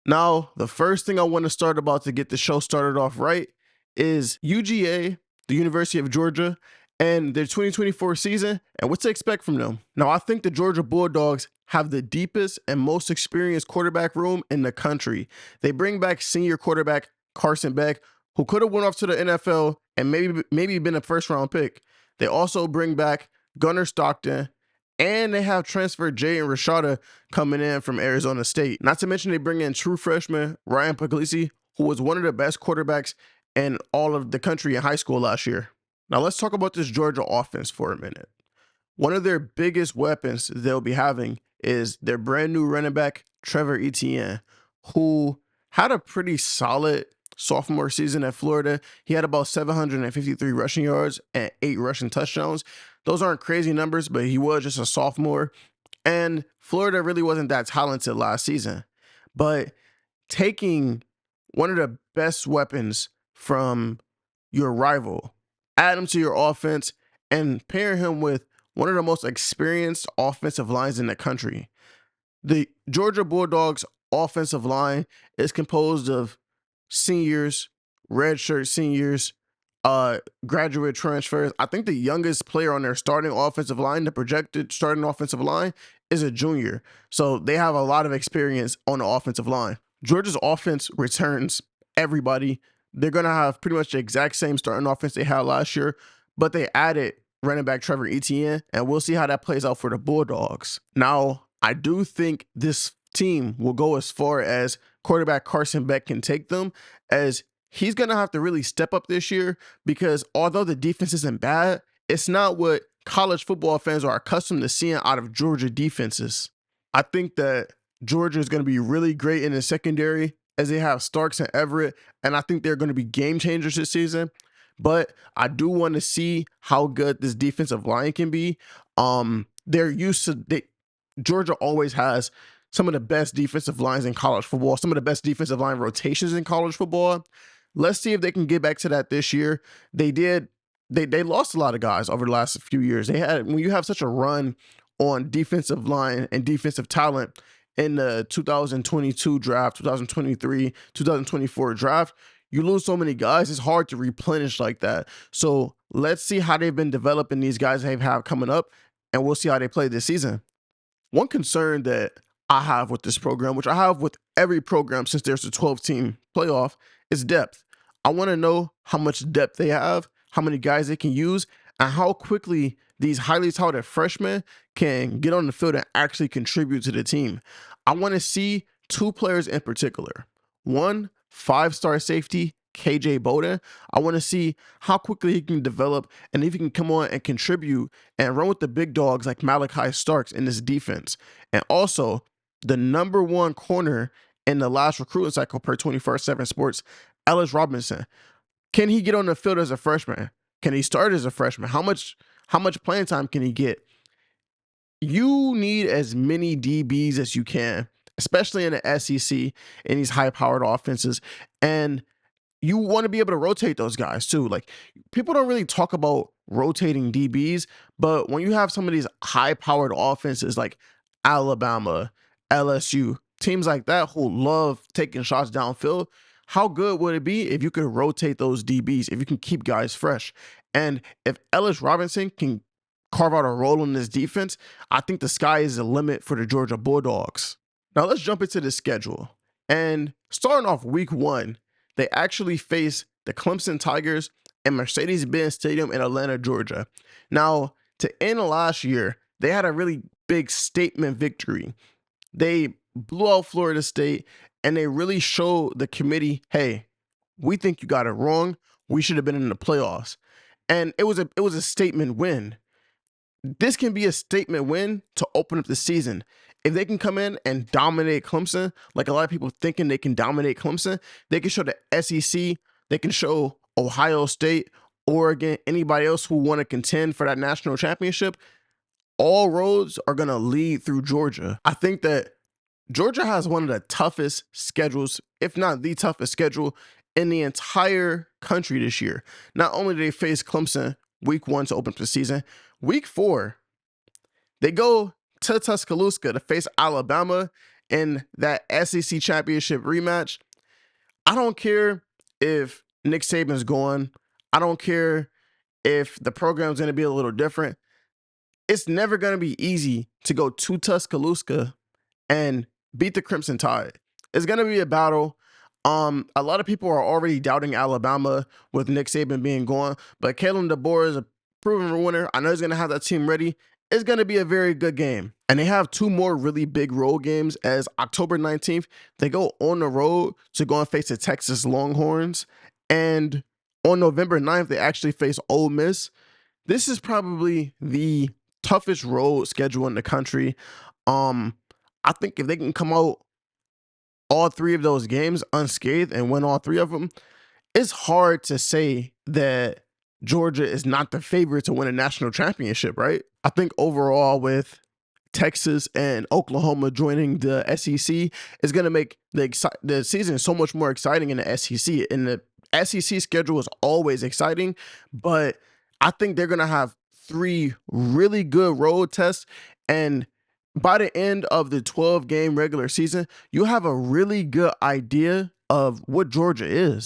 Now, the first thing I want to start about to get the show started off right is UGA, the University of Georgia, and their 2024 season and what to expect from them. Now, I think the Georgia Bulldogs have the deepest and most experienced quarterback room in the country. They bring back senior quarterback Carson Beck, who could have went off to the NFL and maybe been a first round pick. They also bring back Gunnar Stockton, and they have transferred Jay and Rashada coming in from Arizona State. Not to mention they bring in true freshman Ryan Puglisi, who was one of the best quarterbacks in all of the country in high school last year. Now let's talk about this Georgia offense for a minute. One of their biggest weapons they'll be having is their brand new running back, Trevor Etienne, who had a pretty solid sophomore season at Florida. He had about 753 rushing yards and 8 rushing touchdowns. Those aren't crazy numbers, but he was just a sophomore. And Florida really wasn't that talented last season. But taking one of the best weapons from your rival, add him to your offense, and pair him with one of the most experienced offensive lines in the country. The Georgia Bulldogs offensive line is composed of seniors, redshirt seniors, graduate transfers. I think the youngest player on their starting offensive line, the projected starting offensive line, is a junior. So they have a lot of experience on the offensive line. Georgia's offense returns everybody. They're going to have pretty much the exact same starting offense they had last year, but they added running back Trevor Etienne, and we'll see how that plays out for the Bulldogs. Now, I do think this team will go as far as quarterback Carson Beck can take them, as he's going to have to really step up this year, because although the defense isn't bad, it's not what college football fans are accustomed to seeing out of Georgia defenses. I think that Georgia is going to be really great in the secondary, as they have Starks and Everett, and I think they're going to be game changers this season. But I do want to see how good this defensive line can be. They're used to Georgia always has some of the best defensive lines in college football, some of the best defensive line rotations in college football. Let's see if they can get back to that this year. They did. They lost a lot of guys over the last few years. They had, when you have such a run on defensive line and defensive talent in the 2022 draft, 2023, 2024 draft, you lose so many guys, it's hard to replenish like that. So let's see how they've been developing these guys they have coming up, and we'll see how they play this season. One concern that I have with this program, which I have with every program since there's a 12-team playoff, is depth. I want to know how much depth they have, how many guys they can use, and how quickly these highly touted freshmen can get on the field and actually contribute to the team. I want to see 2 players in particular. One, 5-star safety, KJ Bowden. I want to see how quickly he can develop and if he can come on and contribute and run with the big dogs like Malachi Starks in this defense. And also, the #1 corner in the last recruiting cycle per 24/7 Sports, Ellis Robinson. Can he get on the field as a freshman? Can he start as a freshman? How much playing time can he get? You need as many DBs as you can, especially in the SEC in these high-powered offenses. And you want to be able to rotate those guys too. Like, people don't really talk about rotating DBs, but when you have some of these high-powered offenses like Alabama, LSU, teams like that who love taking shots downfield, how good would it be if you could rotate those DBs, if you can keep guys fresh? And if Ellis Robinson can carve out a role in this defense, I think the sky is the limit for the Georgia Bulldogs. Now let's jump into the schedule. And starting off week 1, they actually face the Clemson Tigers in Mercedes-Benz Stadium in Atlanta, Georgia. Now, to end last year, they had a really big statement victory. They blew out Florida State, and they really showed the committee, hey, we think you got it wrong. We should have been in the playoffs. And it was a statement win. This can be a statement win to open up the season. If they can come in and dominate Clemson, like a lot of people thinking they can dominate Clemson, they can show the SEC, they can show Ohio State, Oregon, anybody else who want to contend for that national championship. All roads are going to lead through Georgia. I think that Georgia has one of the toughest schedules, if not the toughest schedule in the entire country this year. Not only do they face Clemson week 1 to open up the season, week 4, they go to Tuscaloosa to face Alabama in that SEC championship rematch. I don't care if Nick Saban's gone. I don't care if the program's going to be a little different. It's never going to be easy to go to Tuscaloosa and beat the Crimson Tide. It's going to be a battle. A lot of people are already doubting Alabama with Nick Saban being gone, but Kalen DeBoer is a proven winner. I know he's going to have that team ready. It's going to be a very good game. And they have two more really big road games as October 19th, they go on the road to go and face the Texas Longhorns. And on November 9th, they actually face Ole Miss. This is probably the toughest road schedule in the country. I think if they can come out all three of those games unscathed and win all three of them, it's hard to say that Georgia is not the favorite to win a national championship, right? I think overall with Texas and Oklahoma joining the SEC is going to make the season so much more exciting in the SEC. And the SEC schedule is always exciting, but I think they're going to have three really good road tests. And by the end of the 12-game regular season, you have a really good idea of what Georgia is.